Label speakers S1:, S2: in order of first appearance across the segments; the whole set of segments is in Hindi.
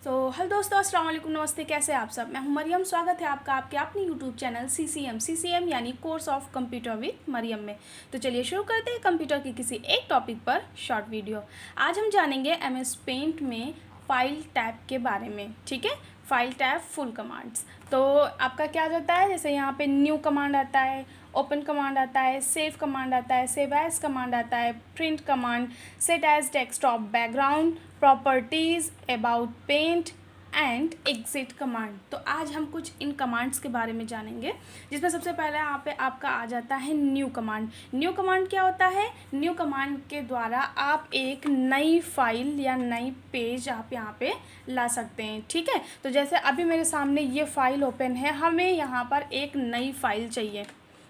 S1: हेलो दोस्तों, अस्सलाम वालेकुम, नमस्ते। कैसे हैं आप सब? मैं हूं मरियम। स्वागत है आपका आपके अपने यूट्यूब चैनल CCM यानी course of computer with Mariam में। तो चलिए शुरू करते हैं कंप्यूटर की किसी एक टॉपिक पर शॉर्ट वीडियो। आज हम जानेंगे MS पेंट में फाइल टैब के बारे में। ठीक है, फाइल टैब फुल कमांड्स। तो आपका क्या जाता है, जैसे यहाँ पे न्यू कमांड आता है, ओपन कमांड आता है, सेव कमांड आता है, सेव एज कमांड आता है, print command, set as desktop background, properties, about paint and exit command. तो आज हम कुछ इन कमांड्स के बारे में जानेंगे, जिसमें सबसे पहले यहाँ पे आपका आ जाता है न्यू कमांड। न्यू कमांड क्या होता है? न्यू कमांड के द्वारा आप एक नई फाइल या नई पेज आप यहाँ पे ला सकते हैं। ठीक है, तो जैसे अभी मेरे सामने ये फाइल ओपन है, हमें यहाँ पर एक नई फाइल चाहिए।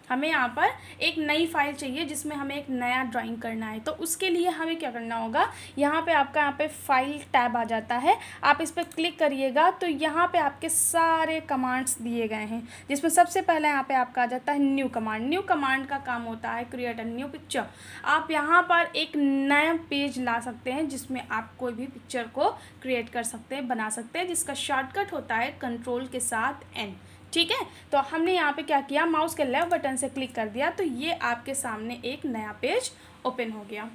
S1: हमें यहाँ पर एक नई फाइल चाहिए जिसमें हमें एक नया ड्राइंग करना है। तो उसके लिए हमें क्या करना होगा, यहाँ पे आपका यहाँ पे फाइल टैब आ जाता है, आप इस पर क्लिक करिएगा तो यहाँ पे आपके सारे कमांड्स दिए गए हैं, जिसमें सबसे पहले यहाँ पे आपका आ जाता है न्यू कमांड। न्यू कमांड का काम होता है क्रिएट अ न्यू पिक्चर। आप यहाँ पर एक नया पेज ला सकते हैं जिसमें आप कोई भी पिक्चर को क्रिएट कर सकते हैं, बना सकते हैं, जिसका शॉर्टकट होता है कंट्रोल के साथ N। ठीक है, तो हमने यहाँ पे क्या किया, माउस के लेफ्ट बटन से क्लिक कर दिया तो ये आपके सामने एक नया पेज ओपन हो गया।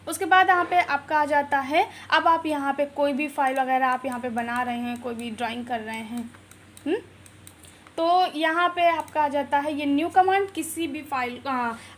S1: उसके बाद यहाँ पे आपका आ जाता है, अब आप यहाँ पे कोई भी फाइल वगैरह आप यहाँ पे बना रहे हैं, कोई भी ड्राइंग कर रहे हैं, तो यहाँ पे आपका आ जाता है ये न्यू कमांड। किसी भी फाइल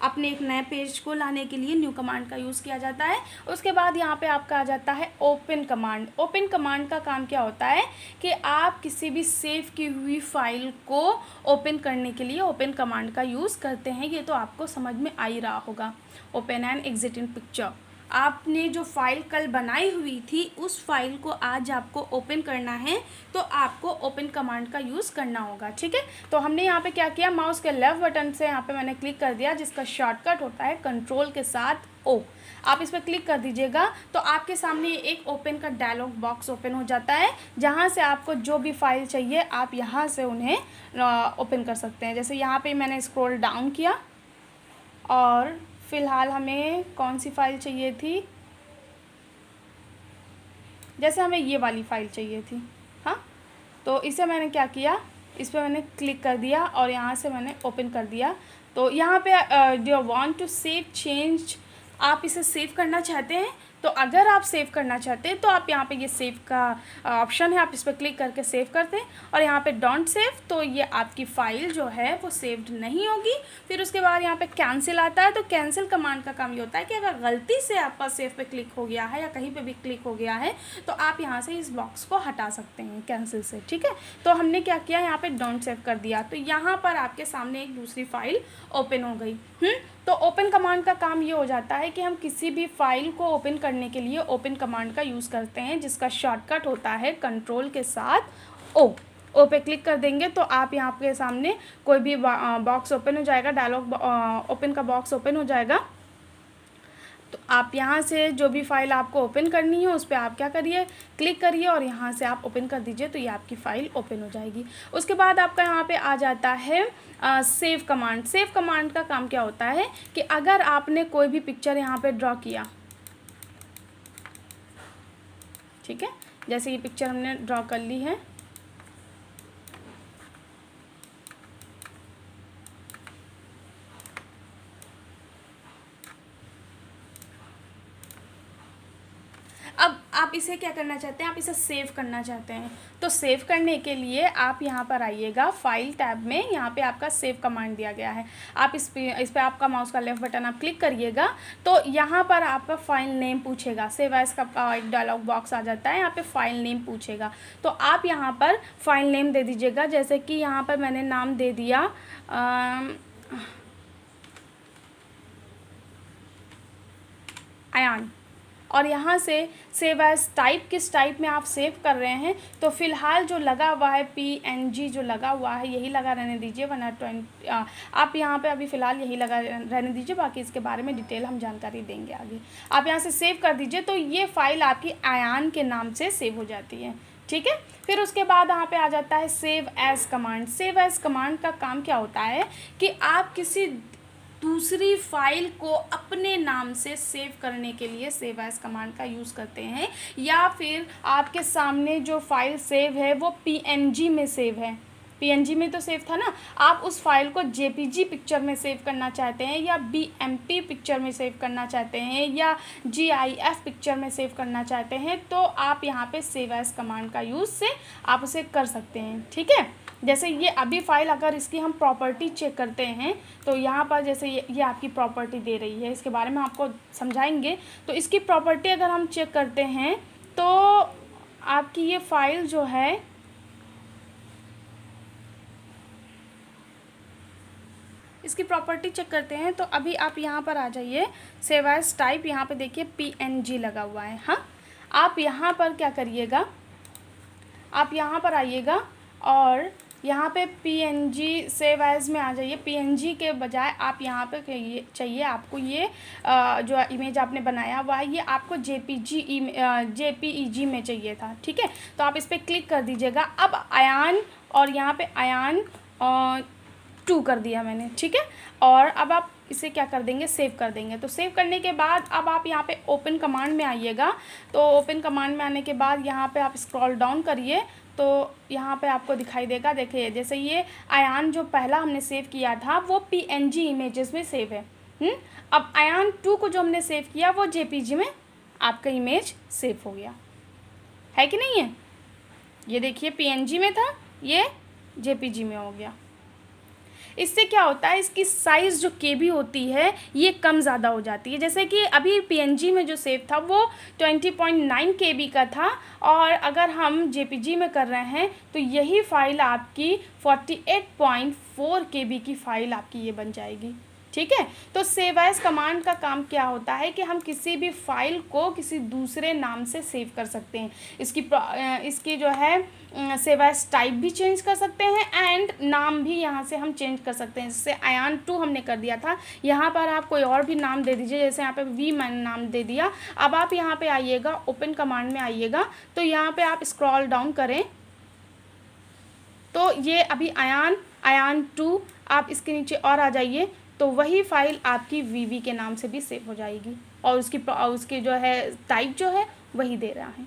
S1: अपने एक नए पेज को लाने के लिए न्यू कमांड का यूज़ किया जाता है। उसके बाद यहाँ पे आपका आ जाता है ओपन कमांड। ओपन कमांड का काम क्या होता है कि आप किसी भी सेव की हुई फाइल को ओपन करने के लिए ओपन कमांड का यूज़ करते हैं। ये तो आपको समझ में आ ही रहा होगा। Open and exit in picture, आपने जो फाइल कल बनाई हुई थी उस फाइल को आज आपको ओपन करना है तो आपको ओपन कमांड का यूज़ करना होगा। ठीक है, तो हमने यहाँ पे क्या किया, माउस के लेफ्ट बटन से यहाँ पे मैंने क्लिक कर दिया, जिसका शॉर्टकट होता है कंट्रोल के साथ O। आप इस पर क्लिक कर दीजिएगा तो आपके सामने एक ओपन का डायलॉग बॉक्स ओपन हो जाता है, जहाँ से आपको जो भी फाइल चाहिए आप यहाँ से उन्हें ओपन कर सकते हैं। जैसे यहाँ पर मैंने स्क्रॉल डाउन किया और फ़िलहाल हमें कौन सी फ़ाइल चाहिए थी, जैसे हमें ये वाली फ़ाइल चाहिए थी। हाँ, तो इसे मैंने क्या किया, इस पर मैंने क्लिक कर दिया और यहाँ से मैंने ओपन कर दिया। तो यहाँ पे do you want to save change, आप इसे सेव करना चाहते हैं। तो अगर आप सेव करना चाहते हैं तो आप यहाँ पे ये सेव का ऑप्शन है, आप इस पर क्लिक करके सेव करते हैं और यहाँ पे डोंट सेव, तो ये आपकी फ़ाइल जो है वो सेव्ड नहीं होगी। फिर उसके बाद यहाँ पे कैंसिल आता है। तो कैंसिल कमांड का काम ये होता है कि अगर गलती से आपका सेव पे क्लिक हो गया है या कहीं पे भी क्लिक हो गया है तो आप यहाँ से इस बॉक्स को हटा सकते हैं कैंसिल से। ठीक है, तो हमने क्या किया, यहाँ पर डोंट सेव कर दिया तो यहाँ पर आपके सामने एक दूसरी फाइल ओपन हो गई। तो ओपन कमांड का काम ये हो जाता है कि हम किसी भी फाइल को ओपन करने के लिए ओपन कमांड का यूज़ करते हैं, जिसका शॉर्टकट होता है कंट्रोल के साथ O। O पे क्लिक कर देंगे तो आप यहाँ के सामने कोई भी बॉक्स ओपन हो जाएगा, डायलॉग ओपन का बॉक्स ओपन हो जाएगा। तो आप यहाँ से जो भी फाइल आपको ओपन करनी है उस पर आप क्या करिए, क्लिक करिए और यहाँ से आप ओपन कर दीजिए तो ये आपकी फ़ाइल ओपन हो जाएगी। उसके बाद आपका यहाँ पे आ जाता है सेव कमांड। सेव कमांड का काम क्या होता है कि अगर आपने कोई भी पिक्चर यहाँ पे ड्रॉ किया, ठीक है, जैसे ये पिक्चर हमने ड्रॉ कर ली है, अब आप इसे क्या करना चाहते हैं, आप इसे सेव करना चाहते हैं। तो सेव करने के लिए आप यहाँ पर आइएगा फाइल टैब में, यहाँ पे आपका सेव कमांड दिया गया है। आप इस पे आपका माउस का लेफ्ट बटन आप क्लिक करिएगा तो यहाँ पर आपका फ़ाइल नेम पूछेगा। सेव एज का एक डायलॉग बॉक्स आ जाता है, यहाँ पे फ़ाइल नेम पूछेगा तो आप यहाँ पर फ़ाइल नेम दे दीजिएगा। जैसे कि यहाँ पर मैंने नाम दे दिया अयान, और यहाँ से सेव एज टाइप, किस टाइप में आप सेव कर रहे हैं, तो फ़िलहाल जो लगा हुआ है PNG जो लगा हुआ है यही लगा रहने दीजिए, वरना आप यहाँ पे अभी फ़िलहाल यही लगा रहने दीजिए, बाकी इसके बारे में डिटेल हम जानकारी देंगे आगे। आप यहाँ से सेव कर दीजिए तो ये फ़ाइल आपकी अयान के नाम से सेव हो जाती है। ठीक है, फिर उसके बाद यहाँ पे आ जाता है save as command. Save as command का काम क्या होता है कि आप किसी दूसरी फाइल को अपने नाम से सेव करने के लिए सेव एज़ कमांड का यूज़ करते हैं, या फिर आपके सामने जो फाइल सेव है वो PNG में सेव है, PNG में तो सेव था ना, आप उस फाइल को JPG पिक्चर में सेव करना चाहते हैं, या BMP पिक्चर में सेव करना चाहते हैं, या GIF पिक्चर में सेव करना चाहते हैं, तो आप यहाँ पे सेव एज़ कमांड का यूज़ से आप उसे कर सकते हैं। ठीक है, जैसे ये अभी फाइल अगर इसकी हम प्रॉपर्टी चेक करते हैं तो यहाँ पर जैसे ये आपकी प्रॉपर्टी दे रही है, इसके बारे में आपको समझाएंगे। तो इसकी प्रॉपर्टी अगर हम चेक करते हैं तो आपकी ये फाइल जो है इसकी प्रॉपर्टी चेक करते हैं, तो अभी आप यहाँ पर आ जाइए, सेव एज टाइप, यहाँ पे देखिए PNG लगा हुआ है। हाँ, आप यहाँ पर क्या करिएगा, आप यहाँ पर आइएगा और यहाँ पे PNG सेव एज में आ जाइए। PNG के बजाय आप यहाँ पे चाहिए आपको ये जो इमेज आपने बनाया हुआ है, ये आपको JPEG में चाहिए था। ठीक है, तो आप इस पर क्लिक कर दीजिएगा। अब अयान, और यहाँ पे अयान 2 कर दिया मैंने। ठीक है, और अब आप इसे क्या कर देंगे, सेव कर देंगे। तो सेव करने के बाद अब आप यहाँ पे ओपन कमांड में आइएगा। तो ओपन कमांड में आने के बाद यहाँ पे आप स्क्रॉल डाउन करिए, तो यहाँ पे आपको दिखाई देगा। देखिए, जैसे ये अयान जो पहला हमने सेव किया था वो PNG इमेजेस में सेव है। अब अयान 2 को जो हमने सेव किया वो JPG में आपका इमेज सेव हो गया है कि नहीं है। ये देखिए PNG में था, ये JPG में हो गया। इससे क्या होता है, इसकी साइज़ जो KB होती है ये कम ज़्यादा हो जाती है। जैसे कि अभी PNG में जो सेव था वो 20.9 KB का था, और अगर हम JPG में कर रहे हैं तो यही फ़ाइल आपकी 48.4 KB की फ़ाइल आपकी ये बन जाएगी। ठीक है, तो सेव एज कमांड का काम क्या होता है कि हम किसी भी फाइल को किसी दूसरे नाम से सेव कर सकते हैं। इसकी जो है सेव एज टाइप भी चेंज कर सकते हैं, एंड नाम भी यहाँ से हम चेंज कर सकते हैं। जैसे अयान 2 हमने कर दिया था, यहाँ पर आप कोई और भी नाम दे दीजिए। जैसे यहाँ पे V मैंने नाम दे दिया। अब आप यहाँ पे आइएगा, ओपन कमांड में आइएगा, तो यहाँ पे आप स्क्रॉल डाउन करें तो ये अभी अयान 2, आप इसके नीचे और आ जाइए, तो वही फाइल आपकी VV के नाम से भी सेव हो जाएगी, और उसकी जो है टाइप जो है वही दे रहा है।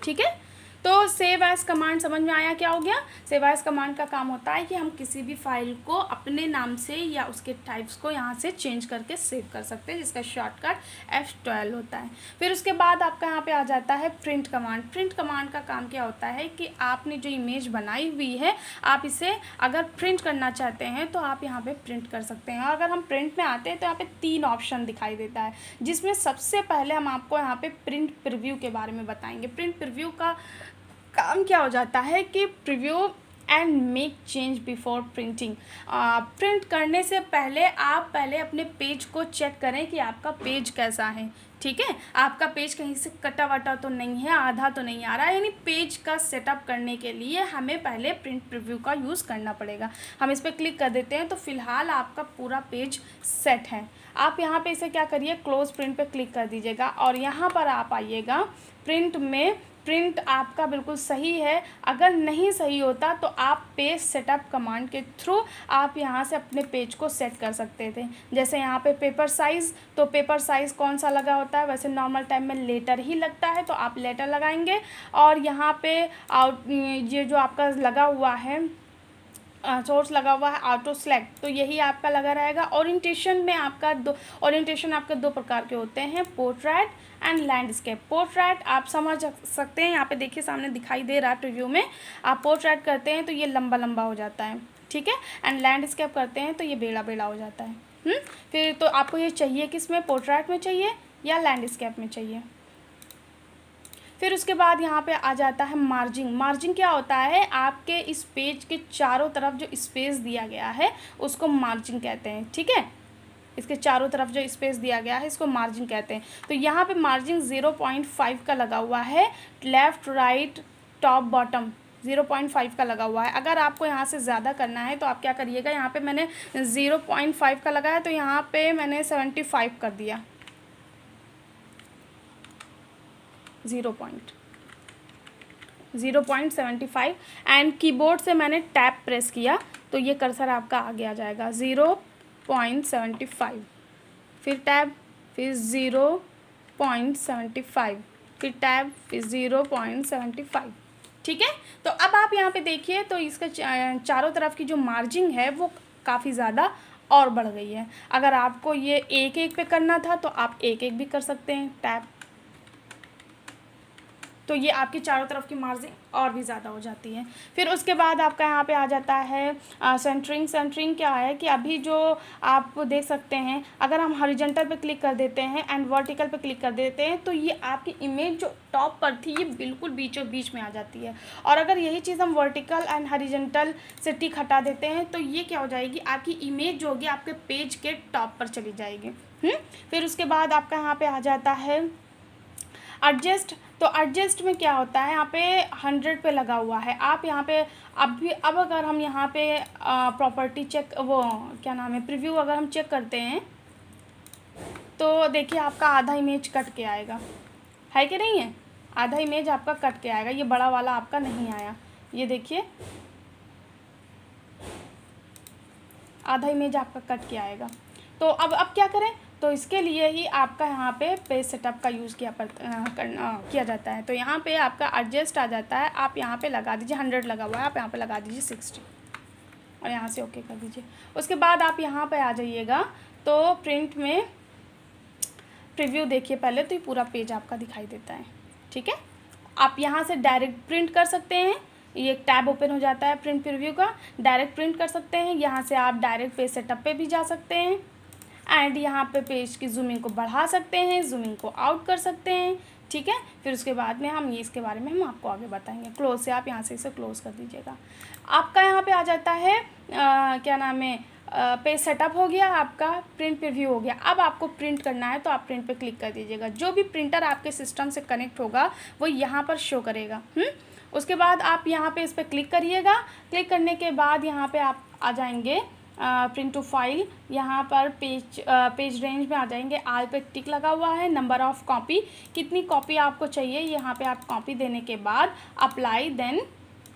S1: ठीक है, तो सेव एज कमांड समझ में आया क्या हो गया। सेव एज कमांड का काम होता है कि हम किसी भी फाइल को अपने नाम से या उसके टाइप्स को यहाँ से चेंज करके सेव कर सकते हैं, जिसका शॉर्टकट F12 होता है। फिर उसके बाद आपका यहाँ पे आ जाता है प्रिंट कमांड। प्रिंट कमांड का काम क्या होता है कि आपने जो इमेज बनाई हुई है, आप इसे अगर प्रिंट करना चाहते हैं तो आप यहाँ पे प्रिंट कर सकते हैं। और अगर हम प्रिंट में आते हैं तो यहाँ पे 3 ऑप्शन दिखाई देता है, जिसमें सबसे पहले हम आपको यहाँ पे प्रिंट प्रीव्यू के बारे में बताएंगे। प्रिंट प्रीव्यू का काम क्या हो जाता है कि preview and make change before printing. Print करने से पहले आप पहले अपने पेज को चेक करें कि आपका पेज कैसा है। ठीक है, आपका पेज कहीं से कटा वटा तो नहीं है, आधा तो नहीं आ रहा है। यानी पेज का सेटअप करने के लिए हमें पहले प्रिंट प्रीव्यू का यूज़ करना पड़ेगा। हम इस पर क्लिक कर देते हैं, तो फिलहाल आपका पूरा पेज सेट है। आप यहाँ पे इसे क्या करिए, क्लोज प्रिंट पे क्लिक कर दीजिएगा, और यहाँ पर आप आइएगा प्रिंट में। प्रिंट आपका बिल्कुल सही है। अगर नहीं सही होता तो आप पेज सेटअप कमांड के थ्रू आप यहाँ से अपने पेज को सेट कर सकते थे। जैसे यहाँ पे पेपर साइज़, तो पेपर साइज़ कौन सा लगा होता है, वैसे नॉर्मल टाइम में लेटर ही लगता है, तो आप लेटर लगाएंगे। और यहाँ पे ये जो आपका लगा हुआ है सोर्स लगा हुआ है ऑटो सेलेक्ट, तो यही आपका लगा रहेगा। ओरिएंटेशन में आपका आपके 2 प्रकार के होते हैं, पोर्ट्रेट एंड लैंडस्केप। पोर्ट्रेट आप समझ सकते हैं, यहाँ पे देखिए सामने दिखाई दे रहा है प्रीव्यू में। आप पोर्ट्रेट करते हैं तो ये लंबा लंबा हो जाता है, ठीक है, एंड लैंडस्केप करते हैं तो ये बेड़ा बेड़ा हो जाता है। फिर तो आपको ये चाहिए किस में, पोर्ट्रेट में चाहिए या लैंडस्केप में चाहिए। फिर उसके बाद यहाँ पे आ जाता है मार्जिंग। मार्जिंग क्या होता है, आपके इस पेज के चारों तरफ जो स्पेस दिया गया है उसको मार्जिंग कहते हैं। ठीक है, इसके चारों तरफ जो स्पेस दिया गया है इसको मार्जिंग कहते हैं। तो यहाँ पे मार्जिंग 0.5 का लगा हुआ है, लेफ़्ट राइट टॉप बॉटम 0.5 का लगा हुआ है। अगर आपको यहाँ से ज़्यादा करना है तो आप क्या करिएगा, यहाँ पे मैंने 0.5 का लगाया तो यहाँ पे मैंने 75 कर दिया, 0.75, एंड कीबोर्ड से मैंने टैप प्रेस किया तो ये कर्सर आपका आगे आ जाएगा। 0 0.75, फिर टैब, फिर 0.75, फिर टैब, फिर 0.75। ठीक है। तो अब आप यहाँ पे देखिए तो इसका चारों तरफ की जो मार्जिन है वो काफ़ी ज़्यादा और बढ़ गई है। अगर आपको ये एक एक पे करना था तो आप एक एक भी कर सकते हैं, टैब, तो ये आपकी चारों तरफ की मार्जिन और भी ज़्यादा हो जाती है। फिर उसके बाद आपका यहाँ पे आ जाता है सेंटरिंग। सेंटरिंग क्या है कि अभी जो आप देख सकते हैं, अगर हम हॉरिजॉन्टल पे क्लिक कर देते हैं एंड वर्टिकल पे क्लिक कर देते हैं तो ये आपकी इमेज जो टॉप पर थी ये बिल्कुल बीचों बीच में आ जाती है। और अगर यही चीज़ हम वर्टिकल एंड हॉरिजॉन्टल से टिक हटा देते हैं तो ये क्या हो जाएगी, आपकी इमेज जो होगी आपके पेज के टॉप पर चली जाएगी। फिर उसके बाद आपका यहाँ पे आ जाता है एडजस्ट। तो एडजस्ट में क्या होता है, यहाँ पे 100 पे लगा हुआ है। आप यहाँ पे अब अगर हम यहाँ पे प्रॉपर्टी चेक, वो क्या नाम है, प्रीव्यू अगर हम चेक करते हैं तो देखिए आपका आधा इमेज कट के आएगा, है कि नहीं है, आधा इमेज आपका कट के आएगा, ये बड़ा वाला आपका नहीं आया। ये देखिए आधा इमेज आपका कट के आएगा। तो अब क्या करें, तो इसके लिए ही आपका यहाँ पे पेज सेटअप का यूज़ किया जाता है। तो यहाँ पे आपका एडजस्ट आ जाता है, आप यहाँ पे लगा दीजिए 100 लगा हुआ है, आप यहाँ पे लगा दीजिए 60 और यहाँ से ओके कर दीजिए। उसके बाद आप यहाँ पे आ जाइएगा तो प्रिंट में प्रीव्यू देखिए पहले, तो ये पूरा पेज आपका दिखाई देता है। ठीक है, आप यहाँ से डायरेक्ट प्रिंट कर सकते हैं, ये एक टैब ओपन हो जाता है प्रिंट प्रीव्यू का, डायरेक्ट प्रिंट कर सकते हैं। यहाँ से आप डायरेक्ट पेज सेटअप पे भी जा सकते हैं एंड यहाँ पे पेज की जूमिंग को बढ़ा सकते हैं, जूमिंग को आउट कर सकते हैं। ठीक है, फिर उसके बाद में हम ये इसके बारे में हम आपको आगे बताएंगे। क्लोज से आप यहाँ से इसे क्लोज कर दीजिएगा। आपका यहाँ पे आ जाता है क्या नाम है, पेज सेटअप हो गया, आपका प्रिंट प्रीव्यू हो गया। अब आपको प्रिंट करना है तो आप प्रिंट पे क्लिक कर दीजिएगा। जो भी प्रिंटर आपके सिस्टम से कनेक्ट होगा वो यहाँ पर शो करेगा। उसके बाद आप यहाँ पे इस पर क्लिक करिएगा। क्लिक करने के बाद यहाँ पे आप आ जाएंगे प्रिंट टू फाइल, यहाँ पर पेज रेंज में आ जाएंगे। आल पे टिक लगा हुआ है, नंबर ऑफ़ कॉपी, कितनी कॉपी आपको चाहिए, यहाँ पे आप कॉपी देने के बाद अप्लाई देन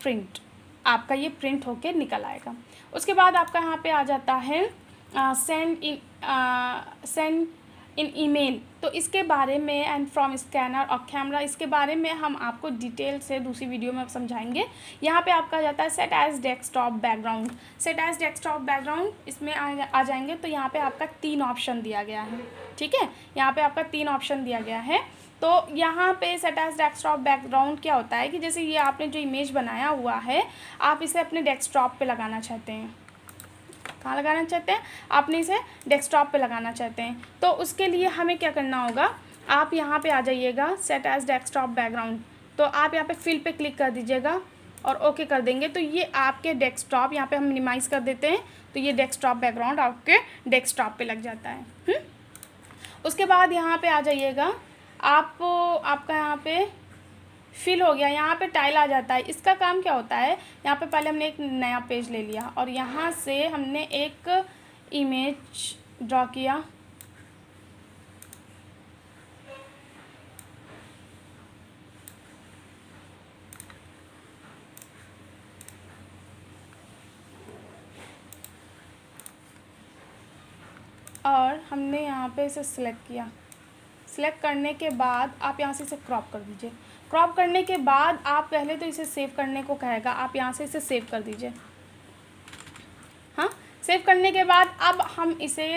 S1: प्रिंट, आपका ये प्रिंट होके निकल आएगा। उसके बाद आपका यहाँ पे आ जाता है सेंड इन ईमेल। तो इसके बारे में एंड फ्रॉम स्कैनर और कैमरा, इसके बारे में हम आपको डिटेल से दूसरी वीडियो में समझाएंगे। यहाँ पे आपका आ जाता है set as desktop background. Set as desktop background इसमें आ जाएंगे तो यहाँ पे आपका 3 ऑप्शन दिया गया है। ठीक है, यहाँ पे आपका 3 ऑप्शन दिया गया है। तो यहाँ पे सेट एज डेस्कटॉप बैकग्राउंड क्या होता है कि जैसे ये आपने जो इमेज बनाया हुआ है, आप इसे अपने डेस्कटॉप पे लगाना चाहते हैं। कहाँ लगाना चाहते हैं, आपने इसे डेस्कटॉप पे लगाना चाहते हैं। तो उसके लिए हमें क्या करना होगा, आप यहाँ पे आ जाइएगा सेट एज डेस्कटॉप बैकग्राउंड, तो आप यहाँ पे फिल पे क्लिक कर दीजिएगा और ओके कर देंगे। तो ये आपके डेस्कटॉप, यहाँ पे हम मिनिमाइज़ कर देते हैं, तो ये डेस्कटॉप बैकग्राउंड आपके डेस्कटॉप पे लग जाता है। उसके बाद यहाँ पे आ जाइएगा, आपका यहाँ पे फिल हो गया, यहाँ पे टाइल आ जाता है। इसका काम क्या होता है, यहाँ पे पहले हमने एक नया पेज ले लिया और यहाँ से हमने एक इमेज ड्रॉ किया, और हमने यहाँ पे इसे सिलेक्ट किया। सिलेक्ट करने के बाद आप यहाँ से इसे क्रॉप कर दीजिए। क्रॉप करने के बाद आप पहले तो इसे सेव करने को कहेगा, आप यहाँ से इसे सेव कर दीजिए। हाँ, सेव करने के बाद अब हम इसे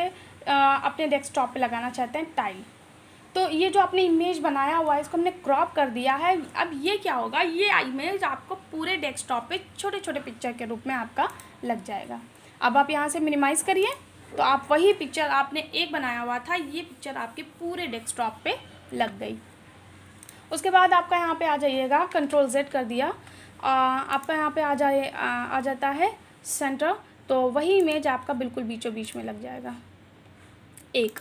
S1: अपने डेस्कटॉप पे लगाना चाहते हैं टाइल। तो ये जो आपने इमेज बनाया हुआ है इसको हमने क्रॉप कर दिया है। अब ये क्या होगा, ये इमेज आपको पूरे डेस्कटॉप पे छोटे छोटे पिक्चर के रूप में आपका लग जाएगा। अब आप यहाँ से मिनिमाइज़ करिए तो आप वही पिक्चर आपने एक बनाया हुआ था, ये पिक्चर आपके पूरे डेस्कटॉप पे लग गई। उसके बाद आपका यहाँ पे आ जाइएगा, कंट्रोल Z कर दिया, आपका यहाँ पे आ जाता है सेंटर, तो वही इमेज आपका बिल्कुल बीचों बीच में लग जाएगा। एक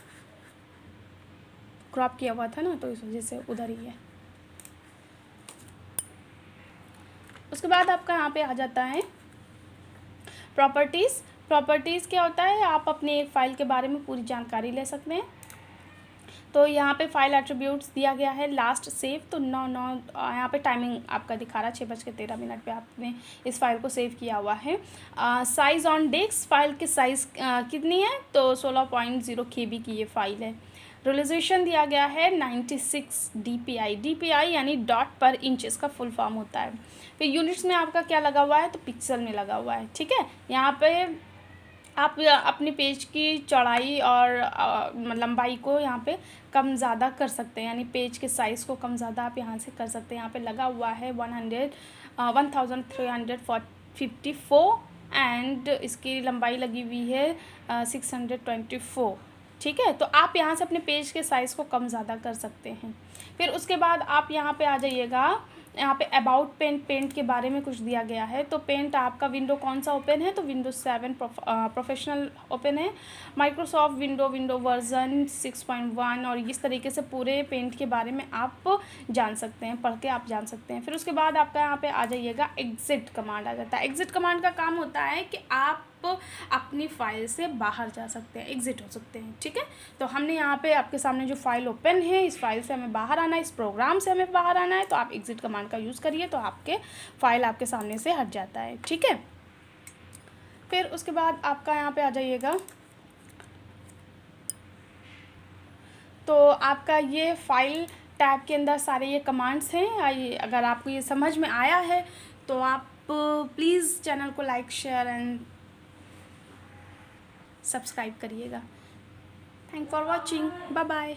S1: क्रॉप किया हुआ था ना, तो इस वजह से उधर ही है। उसके बाद आपका यहाँ पे आ जाता है प्रॉपर्टीज़। प्रॉपर्टीज़ क्या होता है, आप अपने एक फ़ाइल के बारे में पूरी जानकारी ले सकते हैं। तो यहाँ पे फाइल एट्रीब्यूट्स दिया गया है लास्ट सेव, तो 9 यहाँ पे टाइमिंग आपका दिखा रहा है 6:13 पे आपने इस फाइल को सेव किया हुआ है। साइज़ ऑन डिस्क, फाइल की साइज़ कितनी है, तो 16.0 KB की ये फाइल है। रेजोल्यूशन दिया गया है 96 DPI, DPI यानी डॉट पर इंच, इसका फुल फॉर्म होता है। फिर यूनिट्स में आपका क्या लगा हुआ है, तो पिक्सल में लगा हुआ है, ठीक है। यहाँ पे आप अपने पेज की चौड़ाई और लंबाई को यहाँ पे कम ज़्यादा कर सकते हैं, यानी पेज के साइज़ को कम ज़्यादा आप यहाँ से कर सकते हैं। यहाँ पे लगा हुआ है 1354 एंड इसकी लंबाई लगी हुई है 624, ठीक है। तो आप यहाँ से अपने पेज के साइज़ को कम ज़्यादा कर सकते हैं। फिर उसके बाद आप यहाँ पे आ जाइएगा, यहाँ पे अबाउट पेंट के बारे में कुछ दिया गया है। तो पेंट आपका विंडो कौन सा ओपन है, तो विंडो 7 प्रोफेशनल ओपन है। माइक्रोसॉफ्ट विंडो वर्जन 6.1 और इस तरीके से पूरे पेंट के बारे में आप जान सकते हैं, पढ़ के आप जान सकते हैं। फिर उसके बाद आपका यहाँ पे आ जाइएगा एग्ज़िट कमांड आ जाता है। एग्ज़िट कमांड का काम होता है कि आप अपनी फ़ाइल से बाहर जा सकते हैं, एग्ज़िट हो सकते हैं, ठीक है। तो हमने यहाँ पे आपके सामने जो फाइल ओपन है, इस फाइल से हमें बाहर आना है, इस प्रोग्राम से हमें बाहर आना है, तो आप एग्ज़िट कमांड का यूज़ करिए, तो आपके फाइल आपके सामने से हट जाता है, ठीक है। फिर उसके बाद आपका यहाँ पे आ जाइएगा, तो आपका ये फाइल टैब के अंदर सारे ये कमांड्स हैं। अगर आपको ये समझ में आया है तो आप प्लीज़ चैनल को लाइक, शेयर एंड सब्सक्राइब करिएगा। Thank for watching, bye bye.